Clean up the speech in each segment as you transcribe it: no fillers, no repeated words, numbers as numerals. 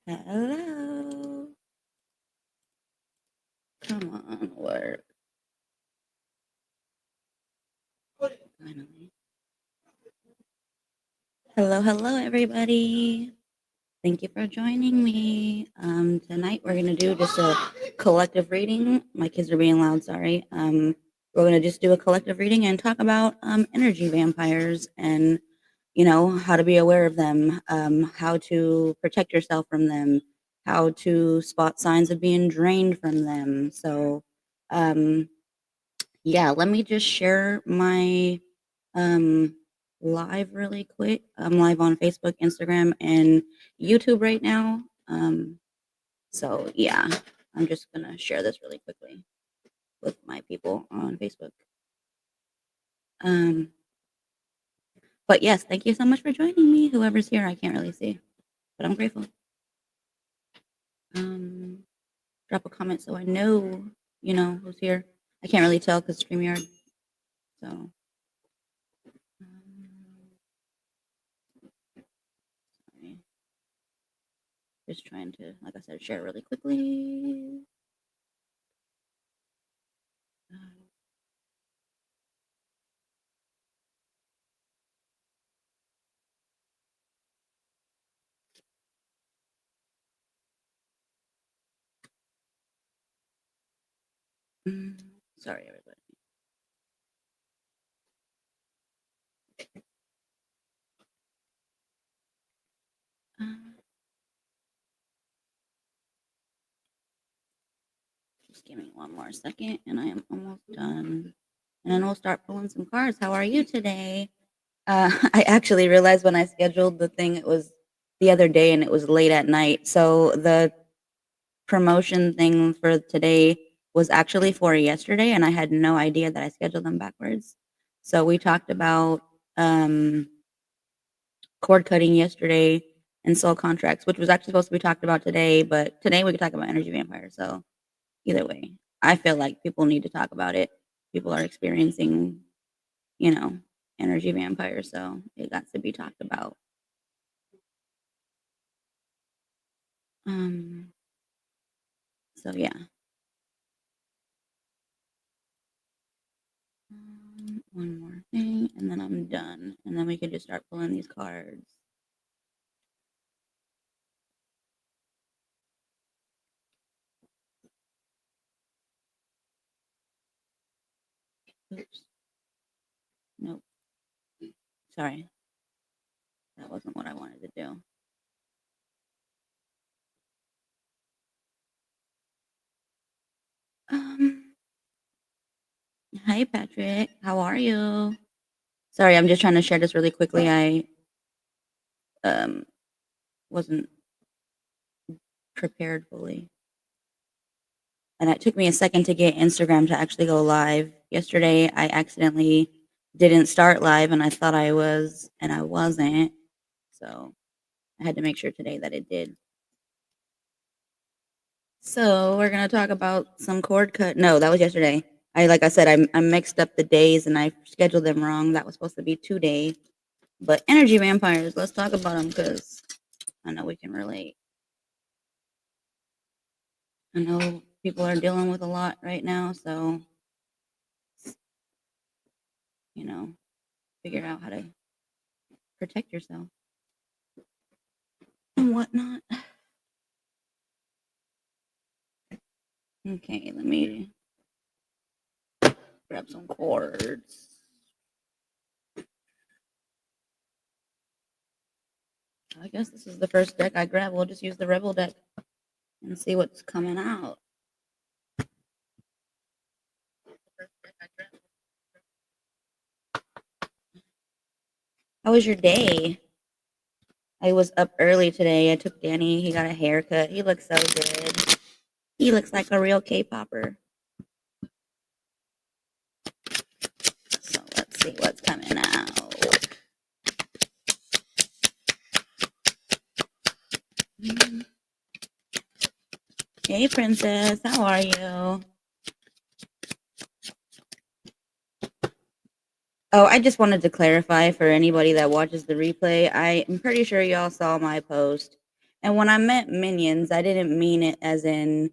Hello. Come on, work. Finally. Hello, everybody. Thank you for joining me. Tonight we're gonna do just a collective reading. My kids are being loud. Sorry. We're gonna just do a collective reading and talk about energy vampires and how to be aware of them, how to protect yourself from them, how to spot signs of being drained from them. So, um, yeah, let me just share my um live really quick. I'm live on Facebook, Instagram, and YouTube right now. So yeah, I'm just gonna share this really quickly with my people on Facebook. Um, but yes, thank you so much for joining me. Whoever's here, I can't really see, but I'm grateful. Um, Drop a comment so I know, who's here. I can't really tell because StreamYard. So, sorry. Just trying to, like I said, share really quickly. Sorry, everybody. Just give me one more second, and I am almost done. And then we'll start pulling some cards. How are you today? I actually realized when I scheduled the thing, it was the other day, and it was late at night. So the promotion thing for today was actually for yesterday, and I had no idea that I scheduled them backwards. So we talked about cord cutting yesterday and soul contracts, which was actually supposed to be talked about today, but today we could talk about energy vampires. So either way, I feel like people need to talk about it. People are experiencing, you know, energy vampires, so it got to be talked about. Um, so yeah. One more thing, and then I'm done. And then we can just start pulling these cards. Oops. Nope. Sorry. That wasn't what I wanted to do. Um, Hi Patrick. How are you? Sorry, I'm just trying to share this really quickly. I um wasn't prepared fully. And it took me a second to get Instagram to actually go live. Yesterday, I accidentally didn't start live and I thought I was, and I wasn't. So I had to make sure today that it did. So we're gonna talk about some cord cut. No, that was yesterday. Like I said, I mixed up the days and I scheduled them wrong. That was supposed to be 2 days. But energy vampires, let's talk about them because I know we can relate. I know people are dealing with a lot right now, so you know, figure out how to protect yourself and whatnot. Okay, let me grab some cords. I guess this is the first deck I grab. We'll just use the Rebel deck and see what's coming out. How was your day? I was up early today. I took Danny. He got a haircut. He looks so good. He looks like a real K-popper. So let's see what's coming out. Hey, princess. How are you? Oh, I just wanted to clarify for anybody that watches the replay. I am pretty sure y'all saw my post And when I meant minions, I didn't mean it as in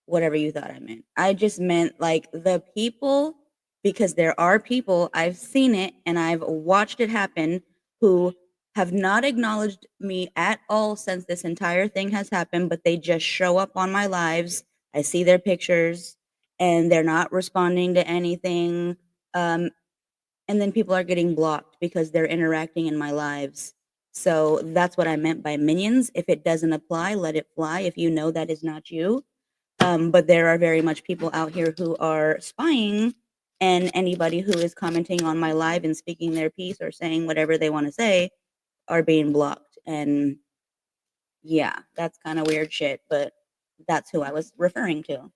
whatever you thought I meant. I just meant like the people, because there are people, I've seen it and I've watched it happen, who have not acknowledged me at all since this entire thing has happened, but they just show up on my lives. I see their pictures and they're not responding to anything. Um, and then people are getting blocked because they're interacting in my lives. So that's what I meant by minions. If it doesn't apply, let it fly. If you know that is not you, but there are very much people out here who are spying, and anybody who is commenting on my live and speaking their piece or saying whatever they want to say are being blocked. And yeah, that's kind of weird shit, but that's who I was referring to.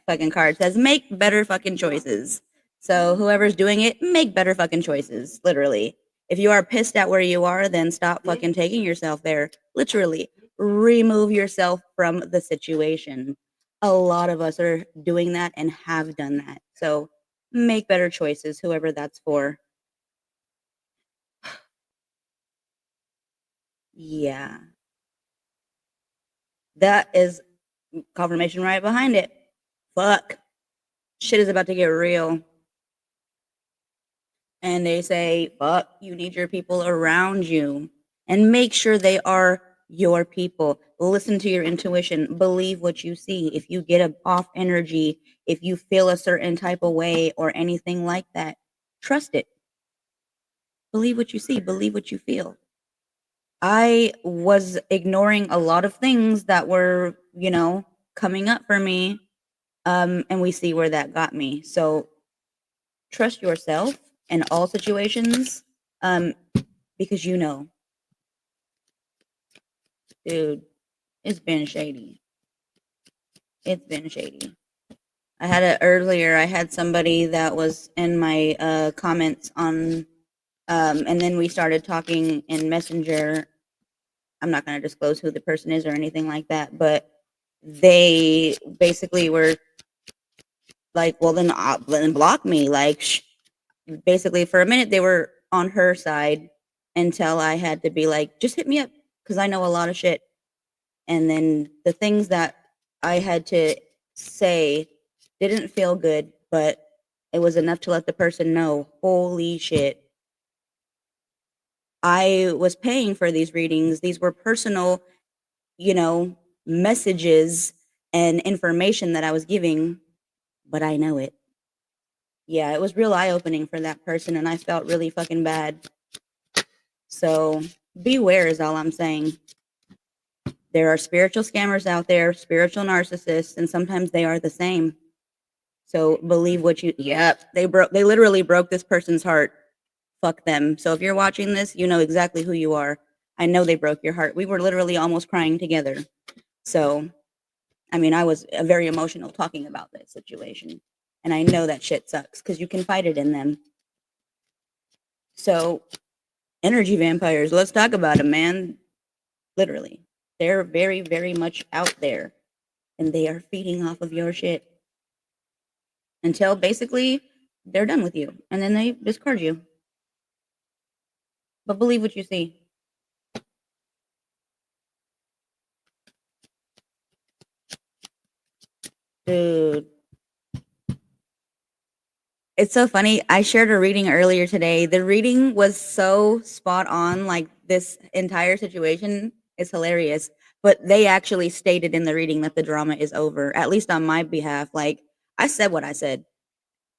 Fucking card says make better fucking choices. So whoever's doing it, make better fucking choices. Literally. If you are pissed at where you are, then stop fucking taking yourself there. Literally. Remove yourself from the situation. A lot of us are doing that and have done that. So make better choices, whoever that's for. Yeah. That is confirmation right behind it. Fuck. Shit is about to get real. And they say, fuck, you need your people around you and make sure they are your people. Listen to your intuition, believe what you see. If you get a off energy, if you feel a certain type of way or anything like that, trust it. Believe what you see, believe what you feel. I was ignoring a lot of things that were, coming up for me. And we see where that got me. So trust yourself in all situations. Because dude, it's been shady. It's been shady. I had it earlier. I had somebody that was in my comments on, and then we started talking in Messenger. I'm not going to disclose who the person is or anything like that, but they basically were like, well, then block me. Like, basically, for a minute, they were on her side until I had to be like, just hit me up because I know a lot of shit. And then the things that I had to say didn't feel good, but it was enough to let the person know, holy shit, I was paying for these readings. These were personal, you know, messages and information that I was giving, but I know it. Yeah, it was real eye opening for that person, and I felt really fucking bad. So beware is all I'm saying. There are spiritual scammers out there, spiritual narcissists, and sometimes they are the same. So believe what you yep, they literally broke this person's heart. Fuck them. So if you're watching this, you know exactly who you are. I know they broke your heart. We were literally almost crying together. So, I mean, I was very emotional talking about this situation. And I know that shit sucks cuz you can fight it in them. So, energy vampires, let's talk about them, man. Literally. They're very very much out there and they are feeding off of your shit until basically they're done with you and then they discard you. But believe what you see. Dude, it's so funny. I shared a reading earlier today. The reading was so spot on. Like this entire situation is hilarious. But they actually stated in the reading that the drama is over, at least on my behalf. Like I said what I said.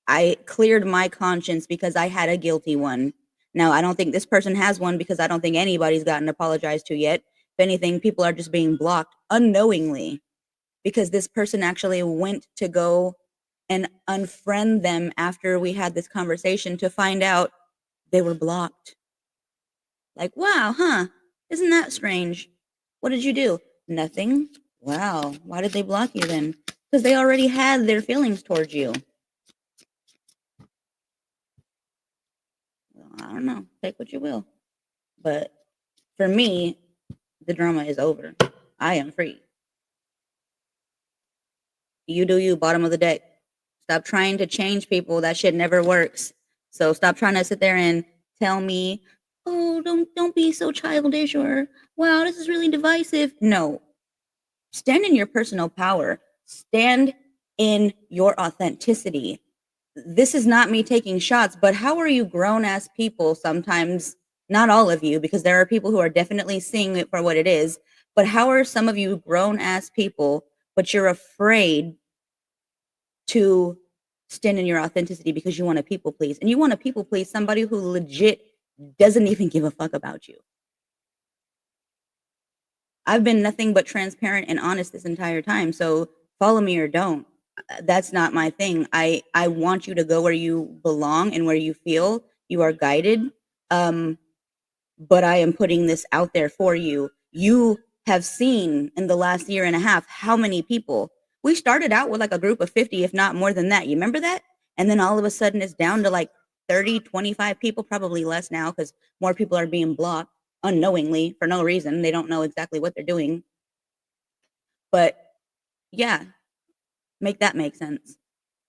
I cleared my conscience because I had a guilty one. Now, I don't think this person has one because I don't think anybody's gotten apologized to yet. If anything, people are just being blocked unknowingly because this person actually went to go and unfriend them after we had this conversation to find out they were blocked. Like, wow, huh? Isn't that strange? What did you do? Nothing. Wow. Why did they block you then? Because they already had their feelings towards you. Well, I don't know. Take what you will. But for me, the drama is over. I am free. You do you, bottom of the deck. Stop trying to change people. That shit never works. So stop trying to sit there and tell me oh, don't be so childish, or wow, this is really divisive. No, stand in your personal power. Stand in your authenticity. This is not me taking shots, but how are you grown ass people sometimes? Not all of you, because there are people who are definitely seeing it for what it is. But how are some of you grown ass people, but you're afraid to stand in your authenticity because you want to people please? And you want to people please somebody who legit doesn't even give a fuck about you. I've been nothing but transparent and honest this entire time. So follow me or don't. That's not my thing. I want you to go where you belong and where you feel you are guided. Um, but I am putting this out there for you. You have seen in the last year and a half how many people we started out with, like a group of 50, if not more than that. You remember that? And then all of a sudden it's down to like 30, 25 people, probably less now because more people are being blocked unknowingly for no reason. They don't know exactly what they're doing. But yeah, make that make sense.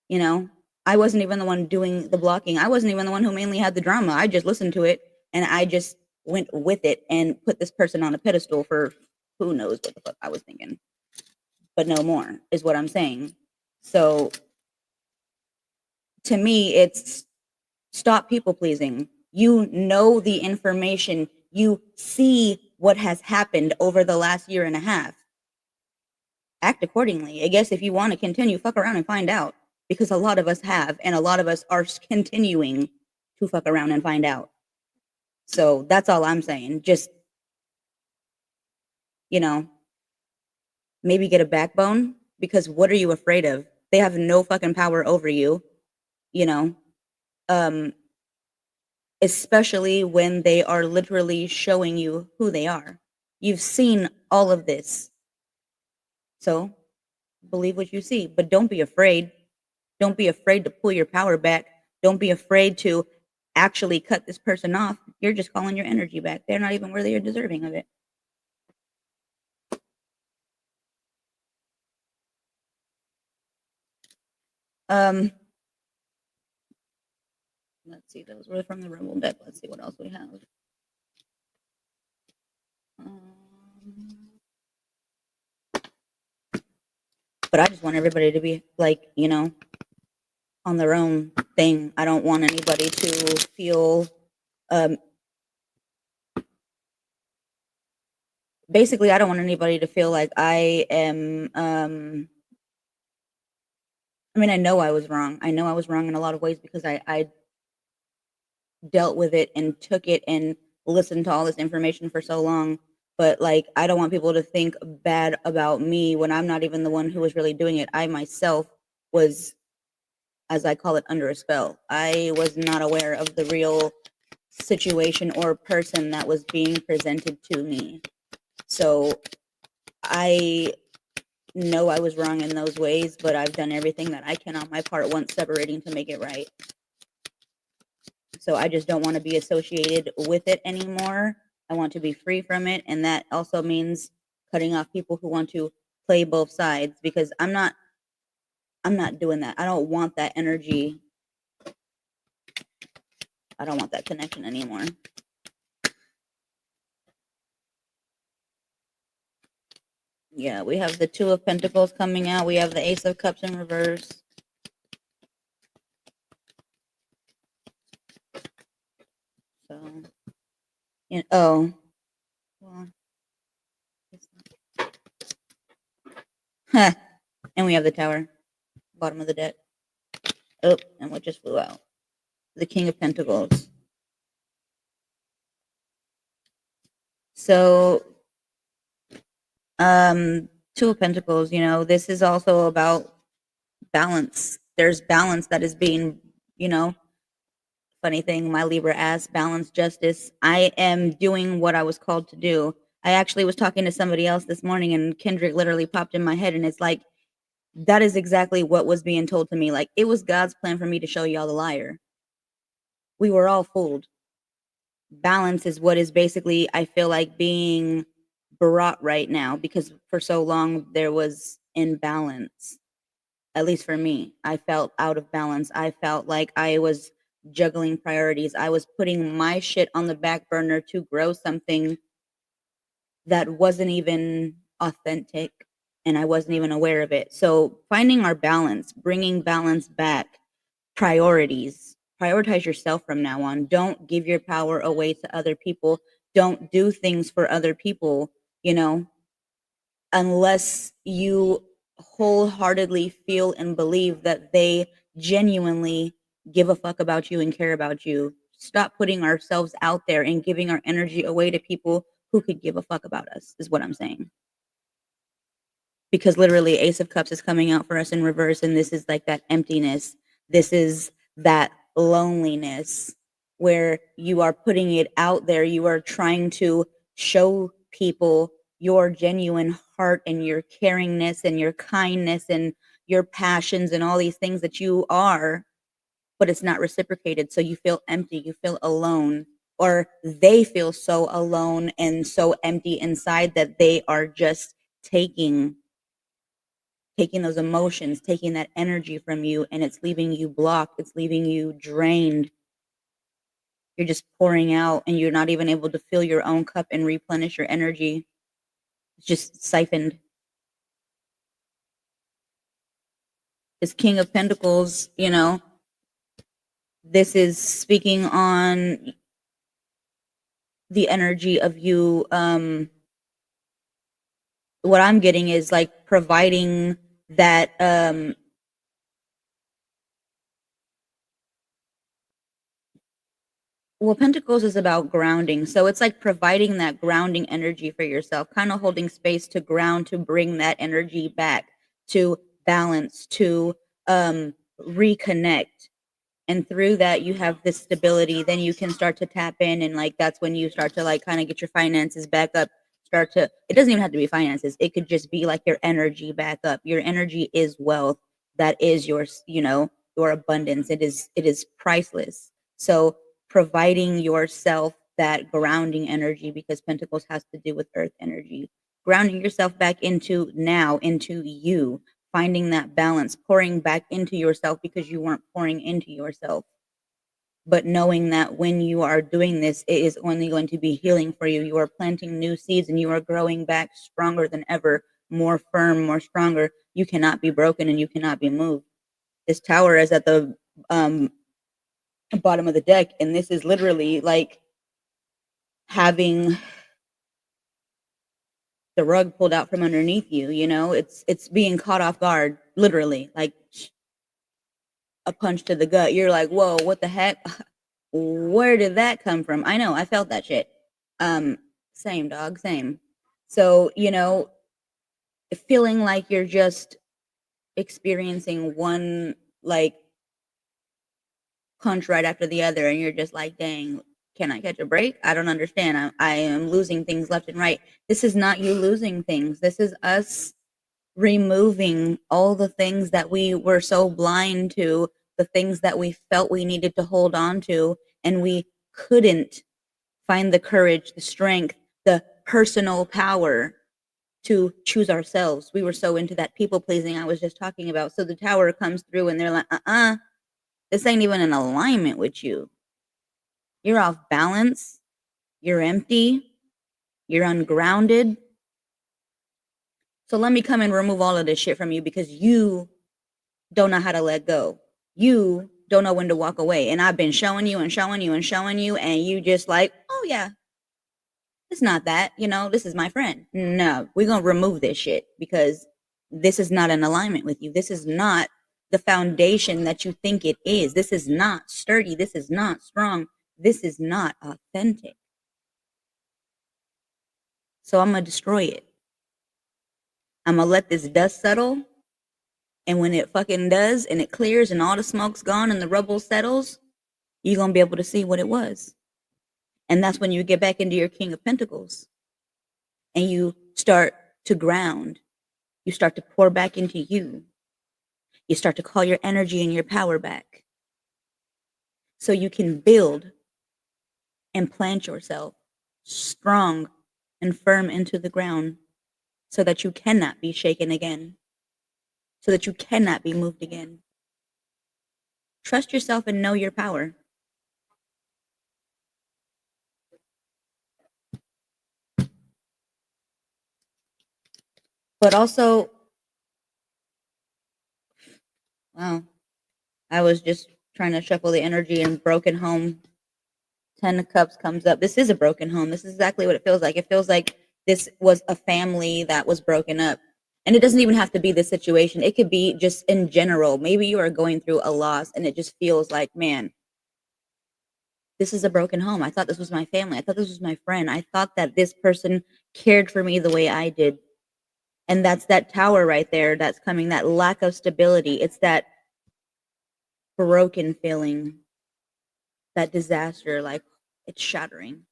You know, I wasn't even the one doing the blocking. I wasn't even the one who mainly had the drama. I just listened to it and I just went with it and put this person on a pedestal for who knows what the fuck I was thinking. But no more is what I'm saying. So to me, it's stop people pleasing. You know the information, you see what has happened over the last year and a half. Act accordingly. I guess if you want to continue, fuck around and find out. Because a lot of us have, and a lot of us are continuing to fuck around and find out. So that's all I'm saying. Just, you know, maybe get a backbone, because what are you afraid of? They have no fucking power over you, you know, um, especially when they are literally showing you who they are. You've seen all of this. So believe what you see, but don't be afraid. Don't be afraid to pull your power back. Don't be afraid to actually cut this person off. You're just calling your energy back. They're not even worthy or deserving of it. Um, let's see. Those were from the Rebel deck. Let's see what else we have. Um, but I just want everybody to be like, on their own thing. I don't want anybody to feel um basically I don't want anybody to feel like I am I mean, I know I was wrong. I know I was wrong in a lot of ways because I dealt with it and took it and listened to all this information for so long. But like, I don't want people to think bad about me when I'm not even the one who was really doing it. I myself was, as I call it, under a spell. I was not aware of the real situation or person that was being presented to me. So I know I was wrong in those ways, but I've done everything that I can on my part once separating to make it right. So I just don't want to be associated with it anymore. I want to be free from it, and that also means cutting off people who want to play both sides, because I'm not doing that. I don't want that energy. I don't want that connection anymore. Yeah, we have the Two of Pentacles coming out. We have the Ace of Cups in reverse. So, oh, well, huh. And we have the Tower, bottom of the deck. Oh, and what just flew out? The King of Pentacles. So, Two of Pentacles, this is also about balance. There's balance that is being, you know, funny thing, my Libra ass, balance, justice. I am doing what I was called to do. I actually was talking to somebody else this morning and Kendrick literally popped in my head, and it's like, that is exactly what was being told to me. Like, it was God's plan for me to show y'all the liar. We were all fooled. Balance is what is basically, I feel like, being brought right now, because for so long there was imbalance. At least for me, I felt out of balance. I felt like I was juggling priorities. I was putting my shit on the back burner to grow something that wasn't even authentic, and I wasn't even aware of it. So finding our balance, bringing balance back, priorities. Prioritize yourself from now on. Don't give your power away to other people. Don't do things for other people, you know, unless you wholeheartedly feel and believe that they genuinely give a fuck about you and care about you. Stop putting ourselves out there and giving our energy away to people who could give a fuck about us, is what I'm saying. Because literally Ace of Cups is coming out for us in reverse, and this is like that emptiness. This is that loneliness where you are putting it out there. You are trying to show people your genuine heart and your caringness and your kindness and your passions and all these things that you are, but it's not reciprocated. So you feel empty, you feel alone, or they feel so alone and so empty inside that they are just taking those emotions, taking that energy from you, and it's leaving you blocked, it's leaving you drained. You're just pouring out and you're not even able to fill your own cup and replenish your energy. It's just siphoned. This King of Pentacles, this is speaking on the energy of you. What I'm getting is like providing that well, Pentacles is about grounding. So it's like providing that grounding energy for yourself, kind of holding space to ground, to bring that energy back, to balance, to reconnect. And through that, you have this stability. Then you can start to tap in. And like, that's when you start to like kind of get your finances back up. It doesn't even have to be finances. It could just be like your energy back up. Your energy is wealth. That is your abundance. It is priceless. So providing yourself that grounding energy, because Pentacles has to do with earth energy, grounding yourself back into now, into you, finding that balance, pouring back into yourself because you weren't pouring into yourself. But knowing that when you are doing this, it is only going to be healing for you. You are planting new seeds and you are growing back stronger than ever, more firm, more stronger. You cannot be broken and you cannot be moved. This tower is at the um, bottom of the deck, and this is literally like having the rug pulled out from underneath you. It's being caught off guard, literally, like a punch to the gut. You're like, whoa, what the heck? Where did that come from? I know, I felt that shit. Um, Same dog, same. So, feeling like you're just experiencing one like punch right after the other, and you're just like, dang, can I catch a break? I don't understand. I am losing things left and right. This is not you losing things. This is us removing all the things that we were so blind to, the things that we felt we needed to hold on to, and we couldn't find the courage, the strength, the personal power to choose ourselves. We were so into that people pleasing I was just talking about. So the tower comes through and they're like, this ain't even in alignment with you. You're off balance. You're empty. You're ungrounded. So let me come and remove all of this shit from you because you don't know how to let go. You don't know when to walk away. And I've been showing you and showing you and showing you, and you just like, oh yeah, it's not that, this is my friend. No, we're going to remove this shit because this is not in alignment with you. This is not the foundation that you think it is. This is not sturdy. This is not strong. This is not authentic. So I'm going to destroy it. I'm going to let this dust settle. And when it fucking does and it clears and all the smoke's gone and the rubble settles, you're going to be able to see what it was. And that's when you get back into your King of Pentacles and you start to ground. You start to pour back into you. You start to call your energy and your power back. So you can build and plant yourself strong and firm into the ground so that you cannot be shaken again, so that you cannot be moved again. Trust yourself and know your power. But also, wow, I was just trying to shuffle the energy and broken home. 10 of Cups comes up. This is a broken home. This is exactly what it feels like. It feels like this was a family that was broken up. And it doesn't even have to be this situation. It could be just in general. Maybe you are going through a loss and it just feels like, man, this is a broken home. I thought this was my family. I thought this was my friend. I thought that this person cared for me the way I did. And that's that tower right there that's coming, that lack of stability. It's that broken feeling, that disaster, like it's shattering.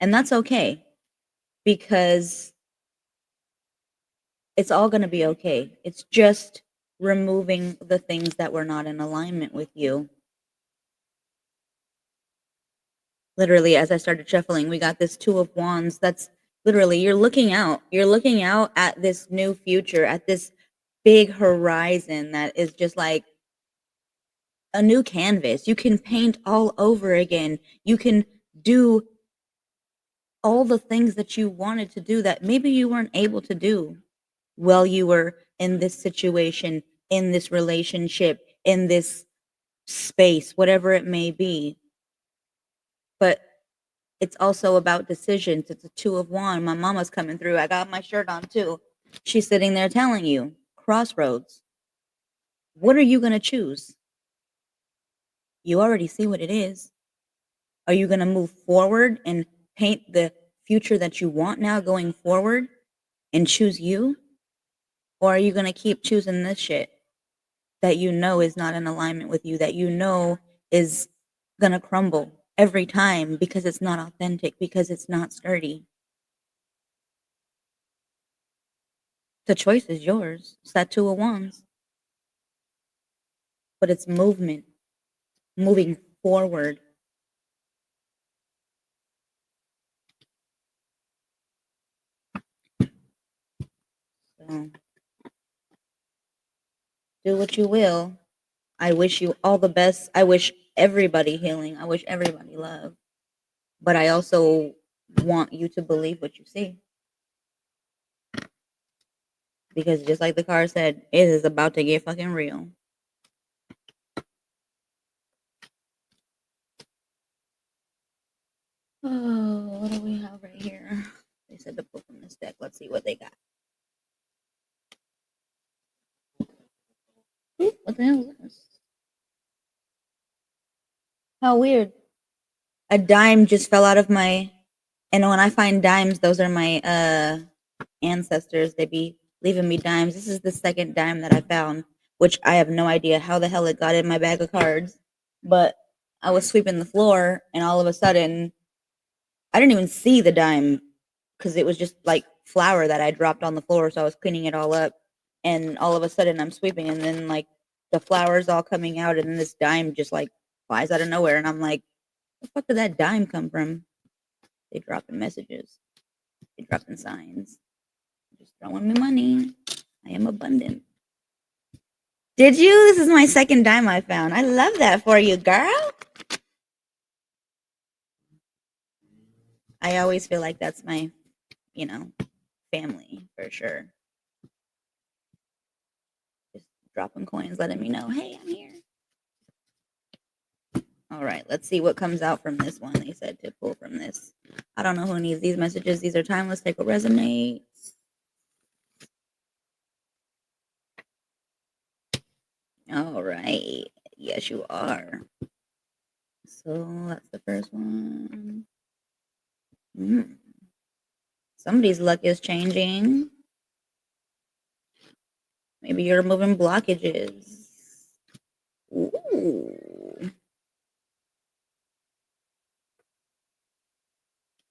And that's okay because it's all going to be okay. It's just removing the things that were not in alignment with you. Literally, as I started shuffling, we got this Two of Wands. That's literally, you're looking out. You're looking out at this new future, at this big horizon that is just like a new canvas. You can paint all over again. You can do all the things that you wanted to do that maybe you weren't able to do while you were in this situation, in this relationship, in this space, whatever it may be. But it's also about decisions. It's a Two of Wands. My mama's coming through. I got my shirt on too. She's sitting there telling you, crossroads. What are you going to choose? You already see what it is. Are you going to move forward and paint the future that you want now going forward and choose you? Or are you going to keep choosing this shit that you know is not in alignment with you, that you know is going to crumble every time because it's not authentic, because it's not sturdy? The choice is yours. It's that Two of Wands. But it's movement, moving forward. So do what you will. I wish you all the best. I wish everybody healing. I wish everybody love. But I also want you to believe what you see. Because just like the card said, it is about to get fucking real. Oh, what do we have right here? They said to pull from this deck. Let's see what they got. Ooh, what the hell is this? How weird. A dime just fell out of my, and when I find dimes, those are my ancestors. They be leaving me dimes. This is the second dime that I found, which I have no idea how the hell it got in my bag of cards. But I was sweeping the floor, and all of a sudden, I didn't even see the dime because it was just like flour that I dropped on the floor. So I was cleaning it all up, and all of a sudden, I'm sweeping, and then like the flour's all coming out, and then this dime just like flies out of nowhere, and I'm like, "The fuck did that dime come from?" They dropping messages. They dropping signs. Just throwing me money. I am abundant. Did you? This is my second dime I found. I love that for you, girl. I always feel like that's my, you know, family for sure. Just dropping coins, letting me know, hey, I'm here. All right, let's see what comes out from this one. They said to pull from this. I don't know who needs these messages. These are timeless. Take what resonates. All right. Yes, you are. So that's the first one. Somebody's luck is changing. Maybe you're removing blockages. Ooh.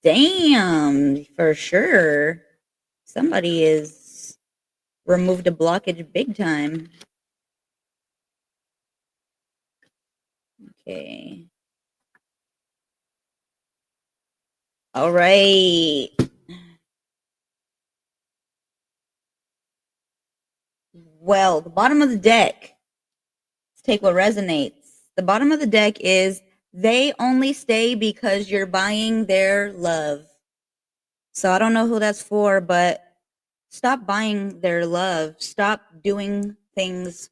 Damn, for sure. Somebody is removed a blockage big time. Okay. All right. Well, the bottom of the deck. Let's take what resonates. The bottom of the deck is they only stay because you're buying their love. So I don't know who that's for, but Stop buying their love. Stop doing things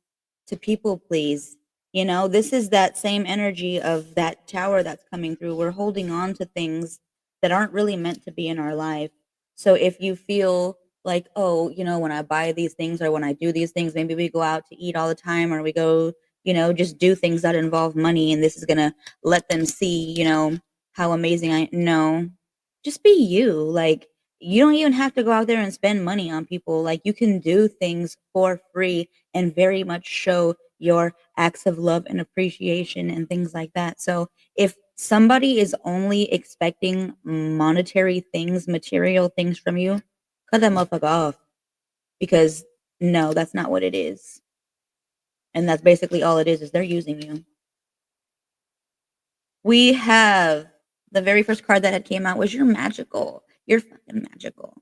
to people please. You know, this is that same energy of that tower that's coming through. We're holding on to things that aren't really meant to be in our life. So if you feel like, oh, you know, when I buy these things or when I do these things, maybe we go out to eat all the time or we go, you know, just do things that involve money and this is going to let them see, you know, how amazing I no. Just be you. Like you don't even have to go out there and spend money on people. Like you can do things for free and very much show your acts of love and appreciation and things like that. So if somebody is only expecting monetary things, material things from you, cut that motherfucker off because no, that's not what it is. And that's basically all it is they're using you. We have the very first card that had came out was you're magical. You're fucking magical.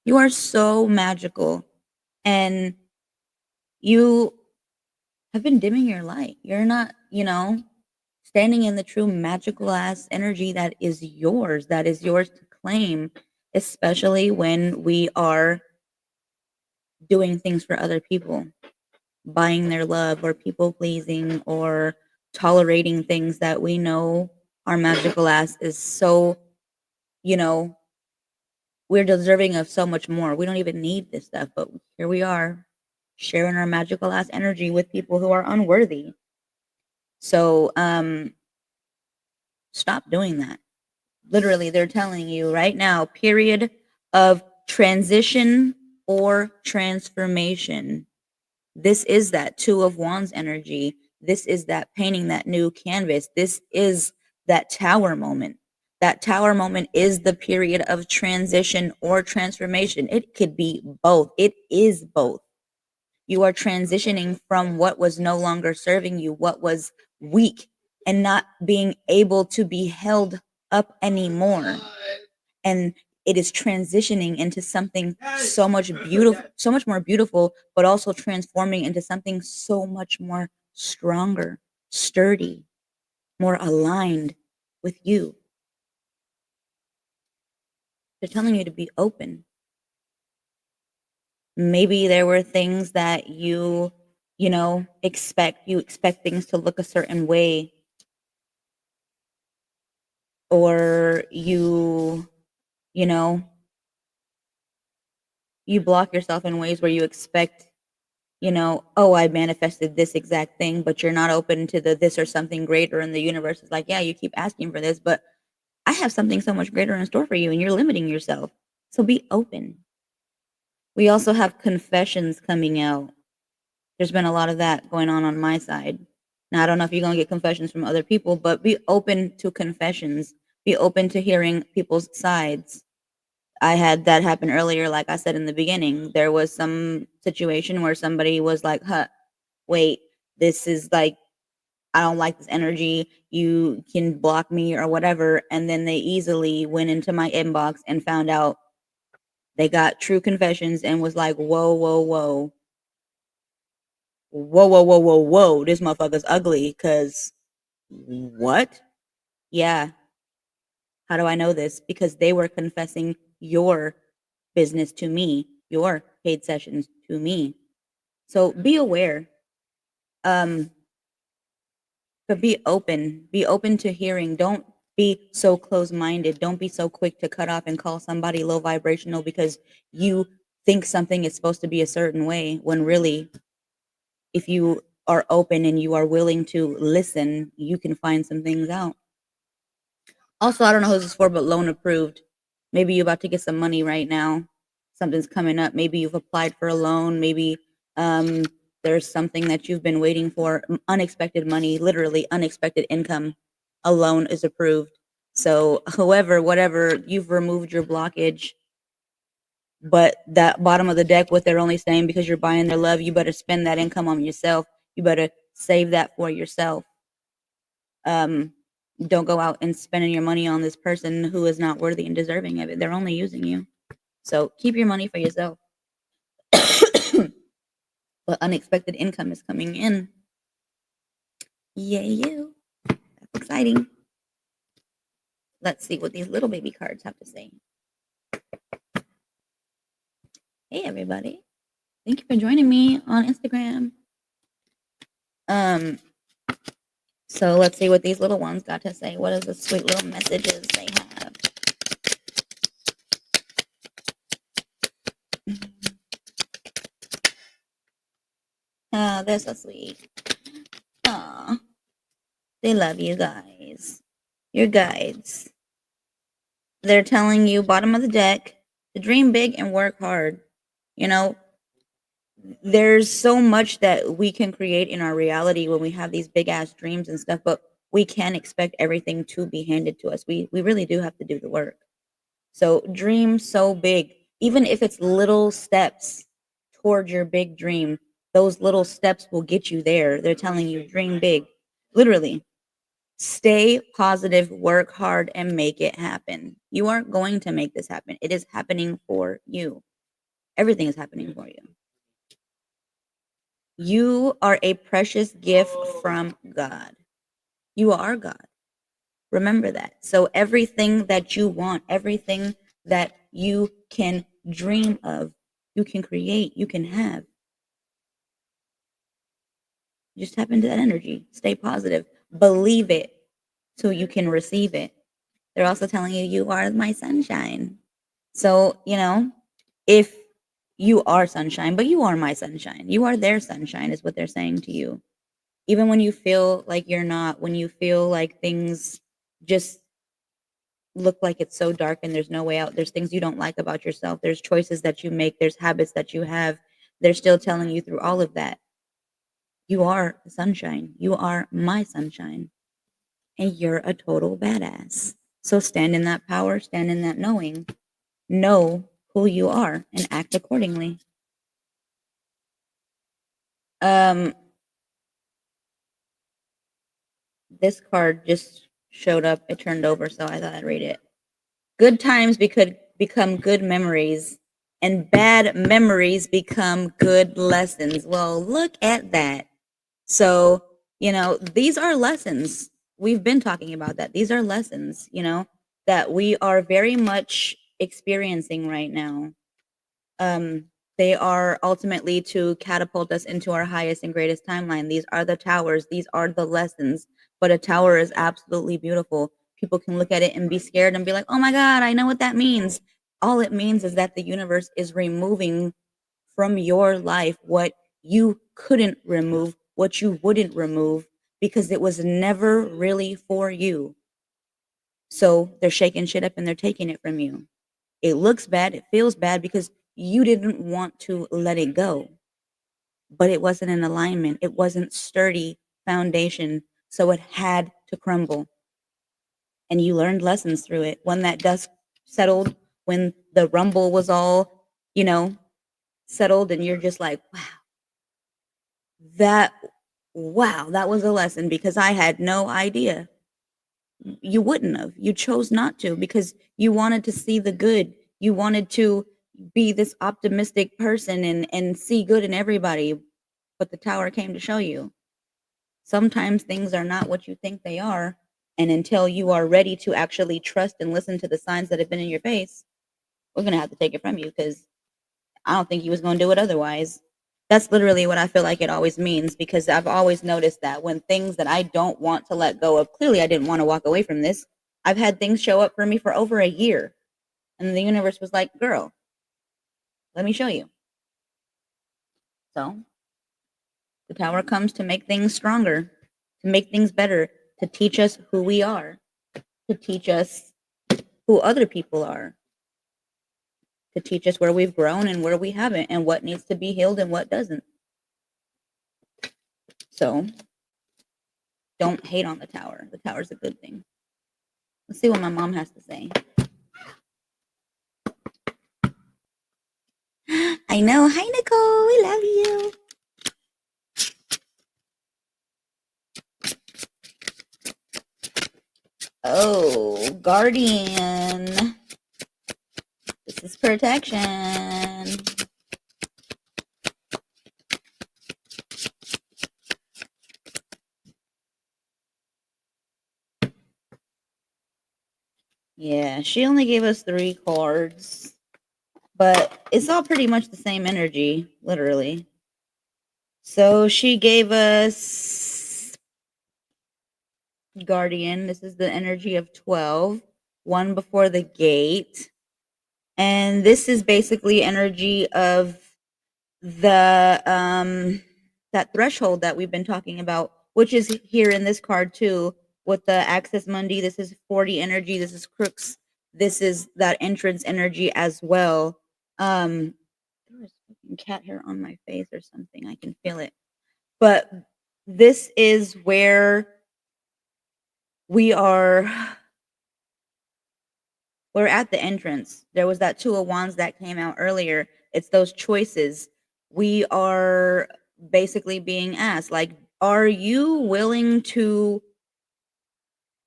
You are so magical. And you have been dimming your light. You're not, you know, standing in the true magical ass energy that is yours to claim, especially when we are doing things for other people, buying their love or people pleasing or tolerating things that we know our magical ass is so, you know, we're deserving of so much more. We don't even need this stuff, but here we are sharing our magical ass energy with people who are unworthy. So, stop doing that. Literally, they're telling you right now, period of transition or transformation. This is that Two of Wands energy. This is that painting that new canvas. This is that tower moment. That tower moment is the period of transition or transformation. It could be both. It is both. You are transitioning from what was no longer serving you, what was weak and not being able to be held up anymore. And it is transitioning into something so much beautiful, so much more beautiful, but also transforming into something so much more stronger, sturdy, more aligned with you. They're telling you to be open. Maybe there were things that you know, you expect things to look a certain way, or you know, you block yourself in ways where you expect, you know, oh, I manifested this exact thing, but you're not open to the this or something greater in the universe. Is like, yeah, you keep asking for this, but I have something so much greater in store for you, and you're limiting yourself. So be open. We also have confessions coming out. There's been a lot of that going on my side. Now, I don't know if you're going to get confessions from other people, but be open to confessions. Be open to hearing people's sides. I had that happen earlier, like I said in the beginning. There was some situation where somebody was like, huh, wait, this is like, I don't like this energy. You can block me or whatever. And then they easily went into my inbox and found out they got true confessions and was like, whoa, whoa, whoa. Whoa, whoa, whoa, whoa, whoa. This motherfucker's ugly. Cause what? Yeah. How do I know this? Because they were confessing your business to me, your paid sessions to me. So be aware. Um, but be open to hearing. Don't be so close-minded. Don't be so quick to cut off and call somebody low vibrational because you think something is supposed to be a certain way when really if you are open and you are willing to listen, you can find some things out. Also, I don't know who this is for, but loan approved. Maybe you're about to get some money right now. Something's coming up. Maybe you've applied for a loan. Maybe um, there's something that you've been waiting for. Unexpected money, literally unexpected income. A loan is approved. So, however, whatever, you've removed your blockage. But that bottom of the deck, what they're only saying because you're buying their love, you better spend that income on yourself. You better save that for yourself. Um, don't go out and spending your money on this person who is not worthy and deserving of it. They're only using you. So keep your money for yourself. But unexpected income is coming in. Yay, you. That's exciting. Let's see what these little baby cards have to say. Hey, everybody. Thank you for joining me on Instagram. Um, so let's see what these little ones got to say. What is the sweet little messages they have? Oh, they're so sweet. Aw, they love you guys. Your guides. They're telling you, bottom of the deck, to dream big and work hard. You know, there's so much that we can create in our reality when we have these big ass dreams and stuff, but we can't expect everything to be handed to us. We really do have to do the work. So dream so big, even if it's little steps toward your big dream. Those little steps will get you there. They're telling you dream big. Literally, stay positive, work hard, and make it happen. You aren't going to make this happen. It is happening for you. Everything is happening for you. You are a precious gift from God. You are God. Remember that. So everything that you want, everything that you can dream of, you can create, you can have. Just tap into that energy. Stay positive. Believe it so you can receive it. They're also telling you, you are my sunshine. So, if you are sunshine, but you are my sunshine, you are their sunshine, is what they're saying to you. Even when you feel like you're not, when you feel like things just look like it's so dark and there's no way out, there's things you don't like about yourself, there's choices that you make, there's habits that you have, they're still telling you through all of that, you are the sunshine. You are my sunshine. And you're a total badass. So stand in that power, stand in that knowing. Know who you are and act accordingly. Um, this card just showed up. It turned over, so I thought I'd read it. Good times could become good memories, and bad memories become good lessons. Well, look at that. So, these are lessons. We've been talking about that. These are lessons, that we are very much experiencing right now. Um, they are ultimately to catapult us into our highest and greatest timeline. These are the towers, these are the lessons. But a tower is absolutely beautiful. People can look at it and be scared and be like, oh my God, I know what that means. All it means is that the universe is removing from your life what you couldn't remove, what you wouldn't remove, because it was never really for you. So they're shaking shit up and they're taking it from you. It looks bad, it feels bad because you didn't want to let it go, but it wasn't in alignment. It wasn't sturdy foundation, so it had to crumble. And you learned lessons through it. When that dust settled, when the rumble was all, settled, and you're just like, that that was a lesson because I had no idea. You wouldn't have. You chose not to because you wanted to see the good. You wanted to be this optimistic person and see good in everybody, but the tower came to show you. Sometimes things are not what you think they are, and until you are ready to actually trust and listen to the signs that have been in your face, we're going to have to take it from you because I don't think he was going to do it otherwise. That's literally what I feel like it always means because I've always noticed that when things that I don't want to let go of, clearly I didn't want to walk away from this. I've had things show up for me for over a year. And the universe was like, girl, let me show you. So the tower comes to make things stronger, to make things better, to teach us who we are, to teach us who other people are, to teach us where we've grown and where we haven't, and what needs to be healed and what doesn't. So don't hate on the tower. The tower's a good thing. Let's see what my mom has to say. I know. Hi, Nicole. We love you. Oh, guardian. This is protection. Yeah, she only gave us 3 cards, but it's all pretty much the same energy, literally. So she gave us Guardian. This is the energy of 12, one before the gate. And this is basically energy of the that threshold that we've been talking about, which is here in this card too, with the Access Mundi. This is 40 energy, this is Crooks, this is that entrance energy as well. There was fucking cat hair on my face or something, I can feel it. But this is where we are. We're at the entrance. There was that Two of Wands that came out earlier. It's those choices. We are basically being asked, like, are you willing to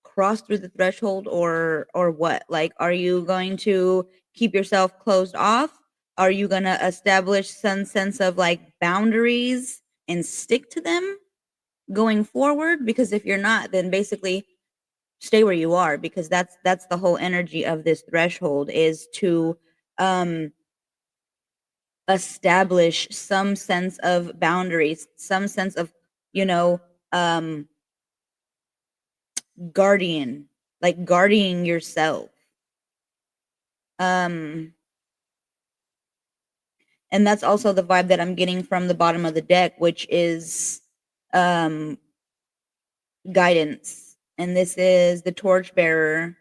cross through the threshold, or what? Like, are you going to keep yourself closed off? Are you going to establish some sense of like boundaries and stick to them going forward? Because if you're not, then basically stay where you are, because that's the whole energy of this threshold, is to um establish some sense of boundaries, some sense of, you know, um guardian, like guarding yourself. um and that's also the vibe that I'm getting from the bottom of the deck, which is um guidance, and this is the torchbearer.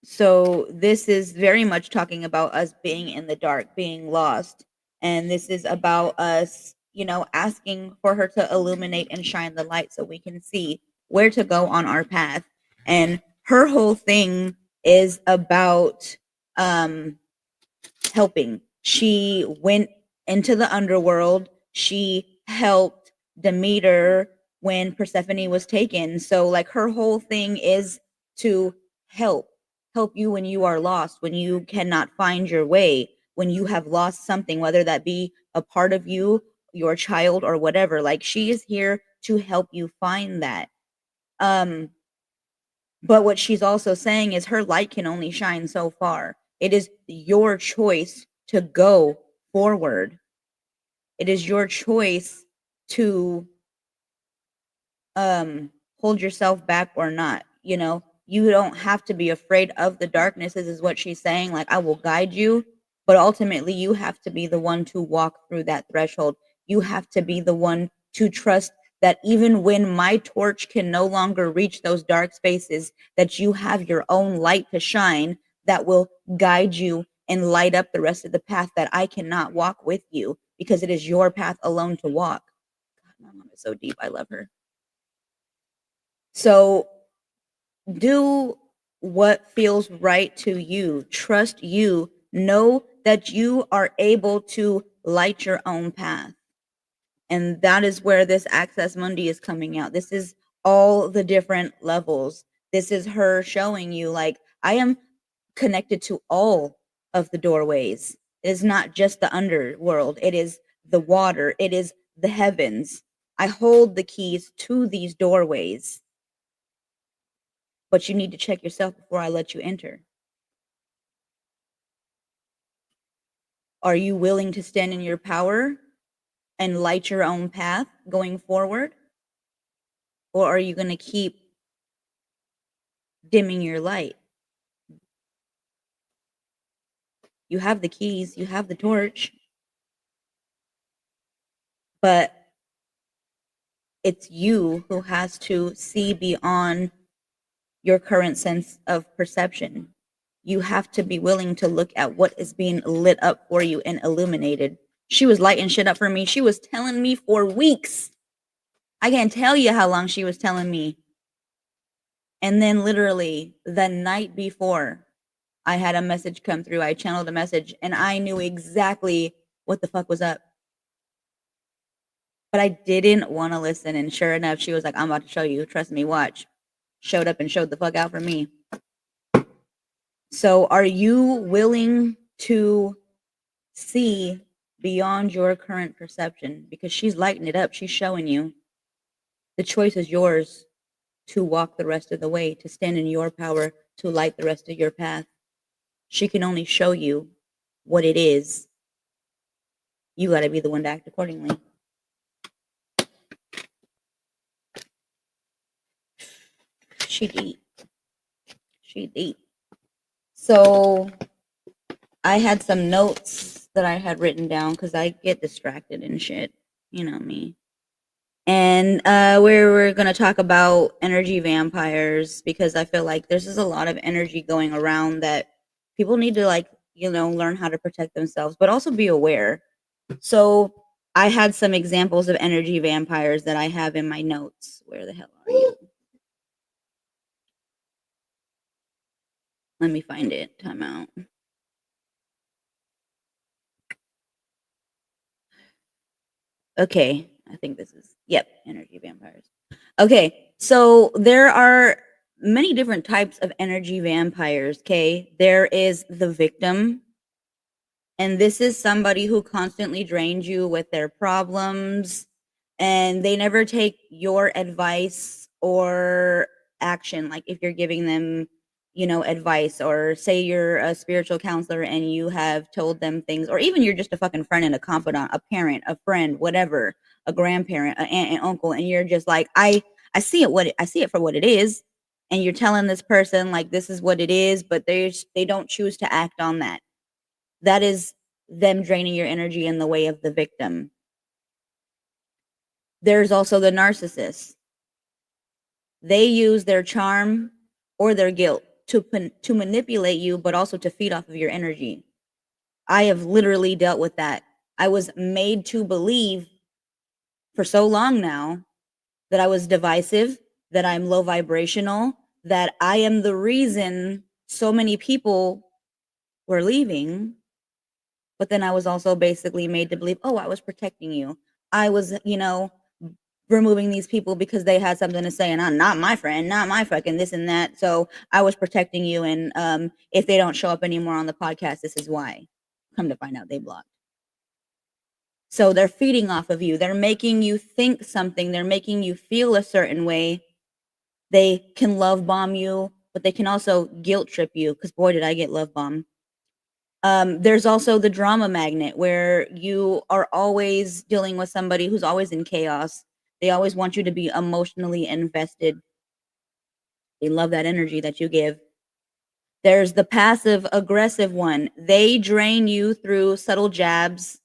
So this is very much talking about us being in the dark, being lost. And this is about us, asking for her to illuminate and shine the light so we can see where to go on our path. And her whole thing is about um helping. She went into the underworld. She helped Demeter when Persephone was taken. So like her whole thing is to help help you when you are lost, when you cannot find your way, when you have lost something, whether that be a part of you, your child, or whatever. Like she is here to help you find that. Um but what she's also saying is her light can only shine so far. It is your choice to go forward. It is your choice to um hold yourself back or not. You don't have to be afraid of the darkness. This is what she's saying. Like, I will guide you, but ultimately you have to be the one to walk through that threshold. You have to be the one to trust that even when my torch can no longer reach those dark spaces, that you have your own light to shine that will guide you and light up the rest of the path that I cannot walk with you, because it is your path alone to walk. God, my mom is so deep. I love her. So do what feels right to you. Trust you. Know that you are able to light your own path. And that is where this Access Mundi is coming out. This is all the different levels. This is her showing you, like, I am connected to all of the doorways. It is not just the underworld, it is the water, it is the heavens. I hold the keys to these doorways, but you need to check yourself before I let you enter. Are you willing to stand in your power and light your own path going forward? Or are you going to keep dimming your light? You have the keys, you have the torch, but it's you who has to see beyond your current sense of perception. You have to be willing to look at what is being lit up for you and illuminated. She was lighting shit up for me. She was telling me for weeks. I can't tell you how long she was telling me. And then literally the night before, I had a message come through. I channeled a message and I knew exactly what the fuck was up. But I didn't want to listen. And sure enough, she was like, I'm about to show you. Trust me, watch. Showed up and showed the fuck out for me. So are you willing to see beyond your current perception? Because she's lighting it up. She's showing you. The choice is yours to walk the rest of the way, to stand in your power, to light the rest of your path. She can only show you what it is. You got to be the one to act accordingly. She deep. She deep. So I had some notes that I had written down because I get distracted and shit. You know me. And we're going to talk about energy vampires because I feel like there's just a lot of energy going around that people need to, like, learn how to protect themselves, but also be aware. So I had some examples of energy vampires that I have in my notes. Where the hell are you? Let me find it. Time out. Okay, I think this is, yep, energy vampires. Okay, so there are many different types of energy vampires. Okay, there is the victim, and this is somebody who constantly drains you with their problems, and they never take your advice or action. Like if you're giving them, advice, or say you're a spiritual counselor and you have told them things, or even you're just a fucking friend and a confidant, a parent, a friend, whatever, a grandparent, an aunt and uncle, and you're just like, I see I see it for what it is, and you're telling this person like this is what it is, but they don't choose to act on that. That is them draining your energy in the way of the victim. There's also the narcissist. They use their charm or their guilt to manipulate you, but also to feed off of your energy. I have literally dealt with that. I was made to believe for so long now that I was divisive, that I'm low vibrational, that I am the reason so many people were leaving. But then I was also basically made to believe, oh, I was protecting you. I was, removing these people because they had something to say, and I'm not my friend, not my fucking this and that. So I was protecting you, and if they don't show up anymore on the podcast, this is why. Come to find out, they blocked. So they're feeding off of you. They're making you think something. They're making you feel a certain way. They can love bomb you, but they can also guilt trip you. Because boy, did I get love bombed. There's also the drama magnet where you are always dealing with somebody who's always in chaos. They always want you to be emotionally invested. They love that energy that you give. There's the passive aggressive one. They drain you through subtle jabs,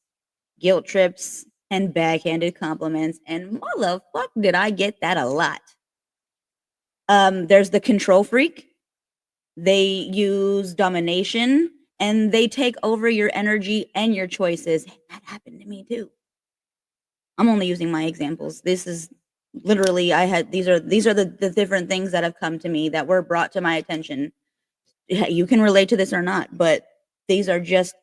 guilt trips, and backhanded compliments. And motherfuck, did I get that a lot. There's the control freak. They use domination and they take over your energy and your choices. That happened to me too. I'm only using my examples. This is literally these are the different things that have come to me that were brought to my attention. You can relate to this or not, but these are just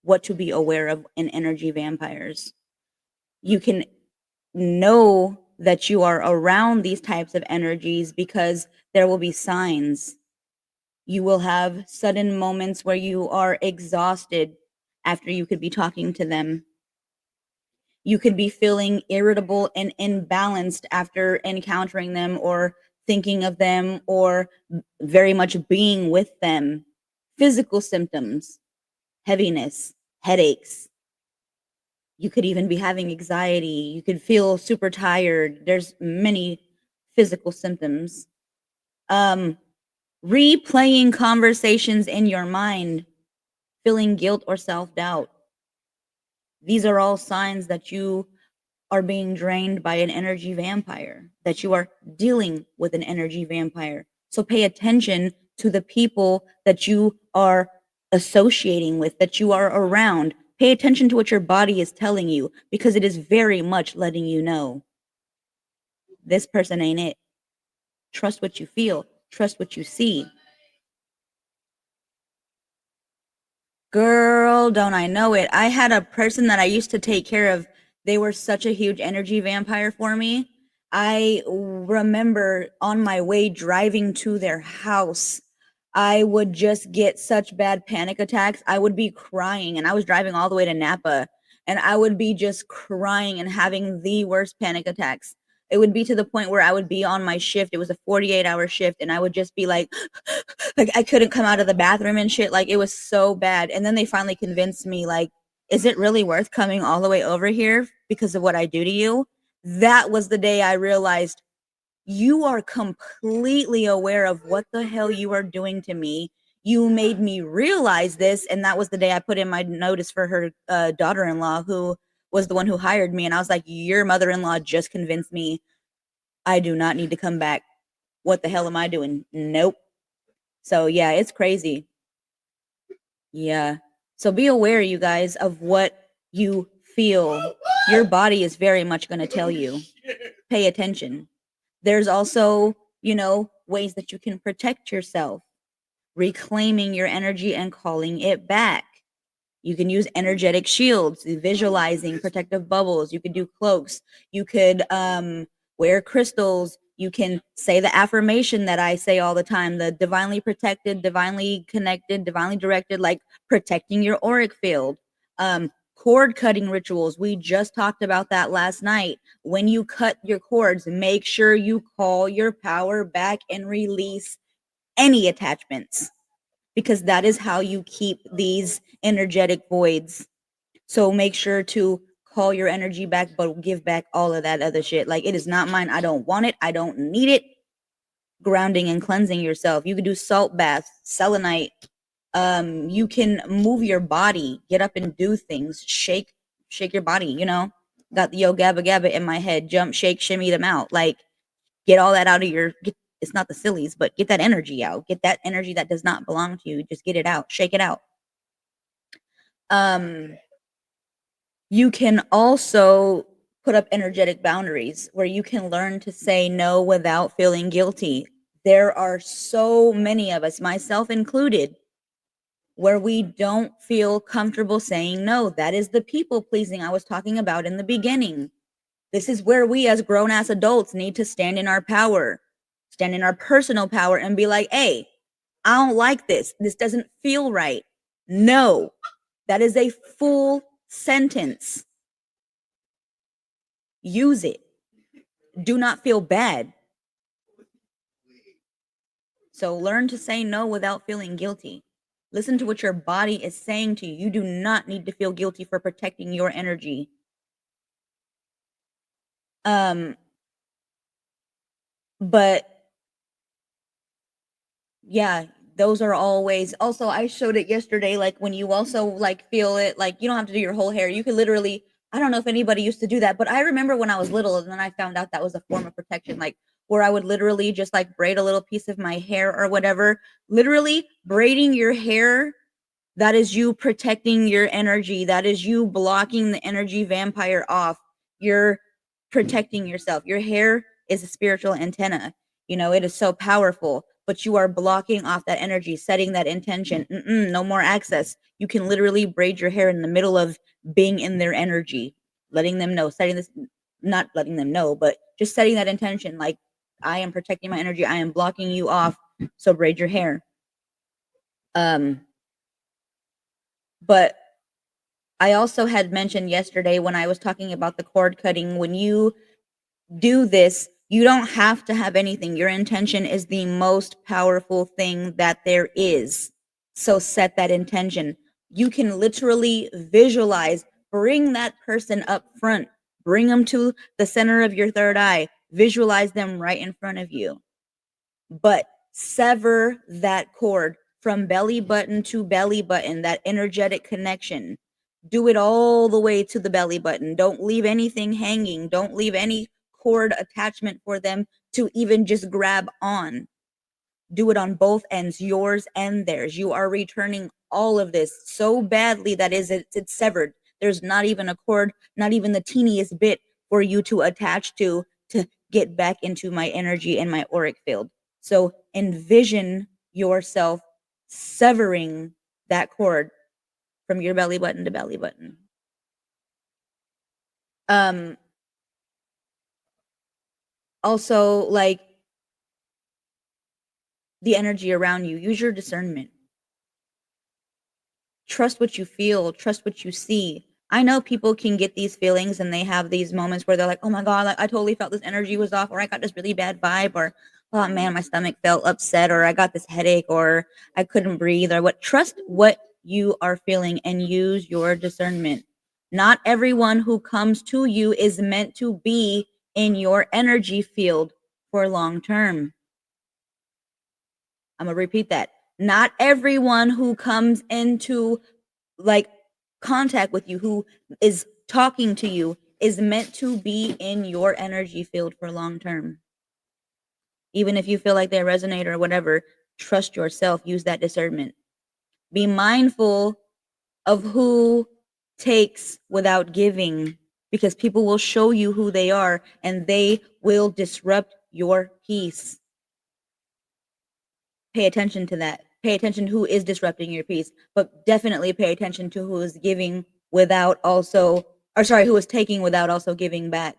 what to be aware of in energy vampires. You can know that you are around these types of energies because there will be signs. You will have sudden moments where you are exhausted after you could be talking to them. You could be feeling irritable and imbalanced after encountering them or thinking of them or very much being with them. Physical symptoms, heaviness, headaches. You could even be having anxiety. You could feel super tired. There's many physical symptoms. Replaying conversations in your mind, feeling guilt or self-doubt. These are all signs that you are being drained by an energy vampire, that you are dealing with an energy vampire. So pay attention to the people that you are associating with, that you are around. Pay attention to what your body is telling you because it is very much letting you know this person ain't it. Trust what you feel, trust what you see. Girl, don't I know it. I had a person that I used to take care of. They were such a huge energy vampire for me. I remember on my way driving to their house, I would just get such bad panic attacks. I would be crying, and I was driving all the way to Napa, and I would be just crying and having the worst panic attacks. It would be to the point where I would be on my shift. It was a 48-hour shift, and I would just be like, like I couldn't come out of the bathroom and shit. Like it was so bad. And then they finally convinced me, like, is it really worth coming all the way over here because of what I do to you? That was the day I realized you are completely aware of what the hell you are doing to me. You made me realize this. And that was the day I put in my notice for her daughter in law, who was the one who hired me. And I was like, your mother in law just convinced me I do not need to come back. What the hell am I doing? Nope. So, yeah, it's crazy. Yeah. So be aware, you guys, of what you feel. Your body is very much going to tell you. Pay attention. There's also, ways that you can protect yourself, reclaiming your energy and calling it back. You can use energetic shields, visualizing protective bubbles. You could do cloaks. You could wear crystals. You can say the affirmation that I say all the time, the divinely protected, divinely connected, divinely directed, like protecting your auric field. Cord cutting rituals. We just talked about that last night. When you cut your cords, make sure you call your power back and release any attachments, because that is how you keep these energetic voids. So make sure to call your energy back, but give back all of that other shit. Like, it is not mine. I don't want it. I don't need it. Grounding and cleansing yourself. You could do salt baths, selenite. You can move your body, get up and do things, shake your body, Got the yo gabba gabba in my head, jump, shake, shimmy them out. Like, get all that out of it's not the sillies, but get that energy out. Get that energy that does not belong to you. Just get it out. Shake it out. You can also put up energetic boundaries where you can learn to say no without feeling guilty. There are so many of us, myself included, where we don't feel comfortable saying no. That is the people pleasing I was talking about in the beginning. This is where we as grown ass adults need to stand in our power, stand in our personal power, and be like, hey, I don't like this. This doesn't feel right. No, that is a full sentence. Use it. Do not feel bad. So learn to say no without feeling guilty. Listen to what your body is saying to you. You do not need to feel guilty for protecting your energy. But yeah, those are always. Also, I showed it yesterday, like when you also like feel it, like you don't have to do your whole hair. You could literally, I don't know if anybody used to do that, but I remember when I was little and then I found out that was a form of protection, like where I would literally just like braid a little piece of my hair or whatever. Literally braiding your hair, that is you protecting your energy. That is you blocking the energy vampire off. You're protecting yourself. Your hair is a spiritual antenna. It is so powerful, but you are blocking off that energy, setting that intention. No more access. You can literally braid your hair in the middle of being in their energy, letting them know, setting this, not letting them know, but just setting that intention. Like, I am protecting my energy. I am blocking you off. So braid your hair. But I also had mentioned yesterday when I was talking about the cord cutting, when you do this, you don't have to have anything. Your intention is the most powerful thing that there is. So set that intention. You can literally visualize, bring that person up front, bring them to the center of your third eye, visualize them right in front of you. But sever that cord from belly button to belly button, that energetic connection. Do it all the way to the belly button. Don't leave anything hanging. Don't leave any cord attachment for them to even just grab on. Do it on both ends, yours and theirs. You are returning all of this so badly that it's severed. There's not even a cord, not even the teeniest bit for you to attach to get back into my energy and my auric field. So envision yourself severing that cord from your belly button to belly button. Also, like, the energy around you, use your discernment. Trust what you feel, trust what you see. I know people can get these feelings and they have these moments where they're like, "Oh my god, like I totally felt this energy was off," or "I got this really bad vibe," or "Oh man, my stomach felt upset," or "I got this headache," or "I couldn't breathe," or what. Trust what you are feeling and use your discernment. Not everyone who comes to you is meant to be in your energy field for long term. I'm gonna repeat that. Not everyone who comes into like contact with you, who is talking to you, is meant to be in your energy field for long term. Even if you feel like they resonate or whatever, trust yourself, use that discernment. Be mindful of who takes without giving, because people will show you who they are and they will disrupt your peace. Pay attention to that. Pay attention who is disrupting your peace, but definitely pay attention to who is giving without also, or sorry, who is taking without also giving back.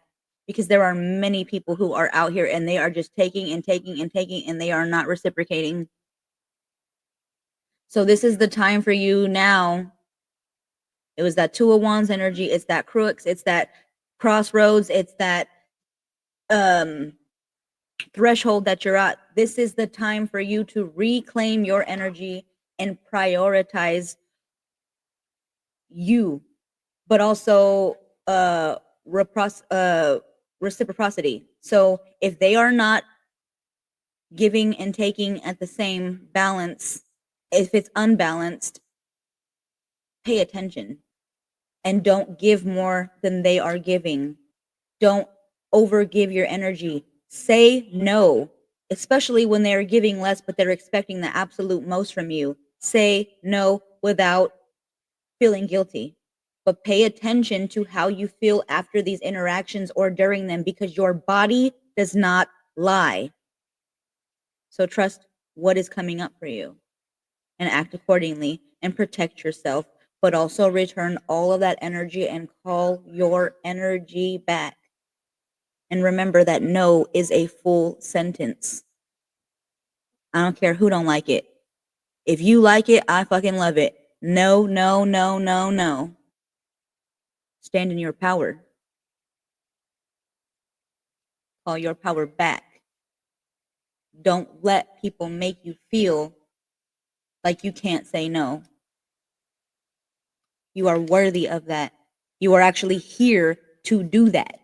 Because there are many people who are out here and they are just taking and taking and taking and they are not reciprocating. So this is the time for you now. It was that Two of Wands energy. It's that crux. It's that crossroads. It's that um threshold that you're at. This is the time for you to reclaim your energy and prioritize you, but also repros- uh, reciprocity. So if they are not giving and taking at the same balance, if it's unbalanced, pay attention and don't give more than they are giving. Don't overgive your energy. Say no, especially when they're giving less, but they're expecting the absolute most from you. Say no without feeling guilty. But pay attention to how you feel after these interactions or during them, because your body does not lie. So trust what is coming up for you and act accordingly and protect yourself, but also return all of that energy and call your energy back. And remember that no is a full sentence. I don't care who don't like it. If you like it, I fucking love it. No, no, no, no, no. Stand in your power. Call your power back. Don't let people make you feel like you can't say no. You are worthy of that. You are actually here to do that.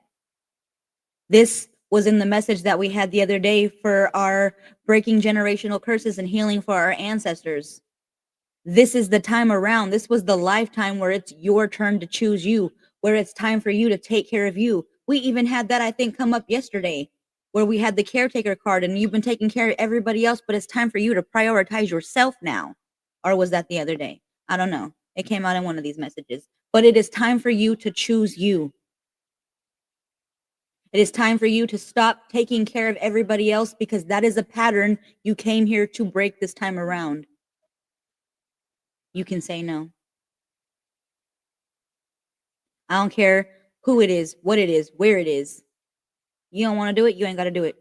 This was in the message that we had the other day for our breaking generational curses and healing for our ancestors. This is the time around. This was the lifetime where it's your turn to choose you, where it's time for you to take care of you. We even had that, I think, come up yesterday, where we had the caretaker card and you've been taking care of everybody else, but it's time for you to prioritize yourself now. Or was that the other day? I don't know. It came out in one of these messages. But it is time for you to choose you. It is time for you to stop taking care of everybody else, because that is a pattern you came here to break this time around. You can say no. I don't care who it is, what it is, where it is. You don't want to do it, you ain't got to do it.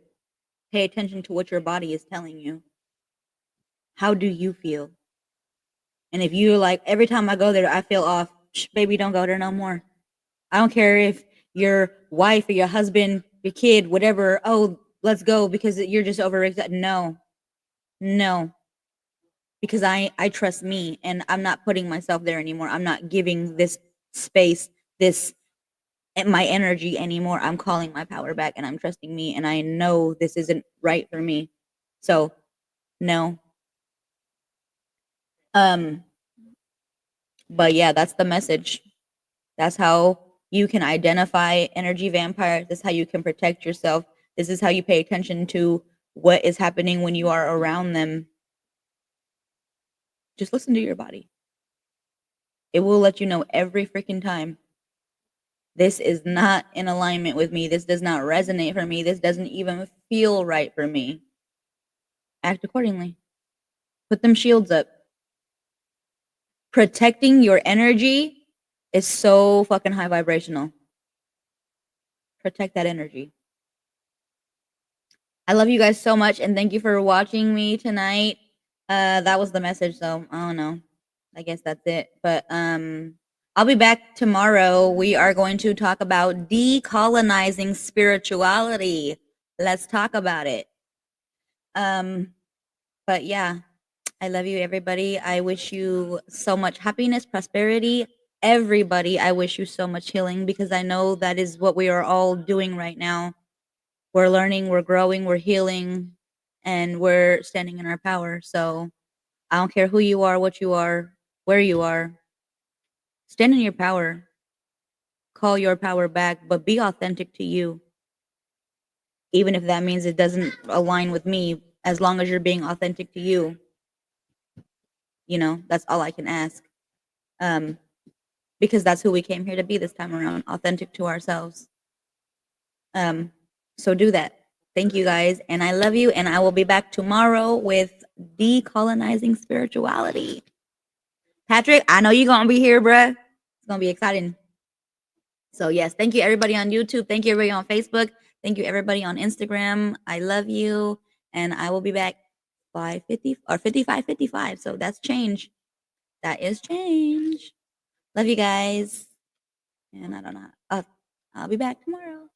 Pay attention to what your body is telling you. How do you feel? And if you're like, every time I go there, I feel off, baby, don't go there no more. I don't care if your wife or your husband, your kid, whatever, oh, let's go because you're just overexcited. No, no, because I trust me and I'm not putting myself there anymore. I'm not giving this space, this my energy anymore. I'm calling my power back and I'm trusting me and I know this isn't right for me. So, no. Um but yeah, that's the message. That's how you can identify energy vampires. This is how you can protect yourself. This is how you pay attention to what is happening when you are around them. Just listen to your body. It will let you know every freaking time. This is not in alignment with me. This does not resonate for me. This doesn't even feel right for me. Act accordingly. Put them shields up. Protecting your energy is so fucking high vibrational. Protect that energy. I love you guys so much and thank you for watching me tonight. That was the message, so I don't know. I guess that's it. But I'll be back tomorrow. We are going to talk about decolonizing spirituality. Let's talk about it. But yeah, I love you, everybody. I wish you so much happiness, prosperity. Everybody, I wish you so much healing because I know that is what we are all doing right now. We're learning, we're growing, we're healing, and we're standing in our power. So I don't care who you are, what you are, where you are. Stand in your power. Call your power back, but be authentic to you. Even if that means it doesn't align with me, as long as you're being authentic to you, that's all I can ask. Um, because that's who we came here to be this time around, authentic to ourselves. Um, so do that. Thank you guys, and I love you, and I will be back tomorrow with decolonizing spirituality. Patrick, I know you're gonna be here, bruh. It's gonna be exciting. So yes, thank you everybody on YouTube. Thank you everybody on Facebook. Thank you everybody on Instagram. I love you, and I will be back 5:50 or 55:55. So that's change. That is change. Love you guys, and I don't know. I'll be back tomorrow.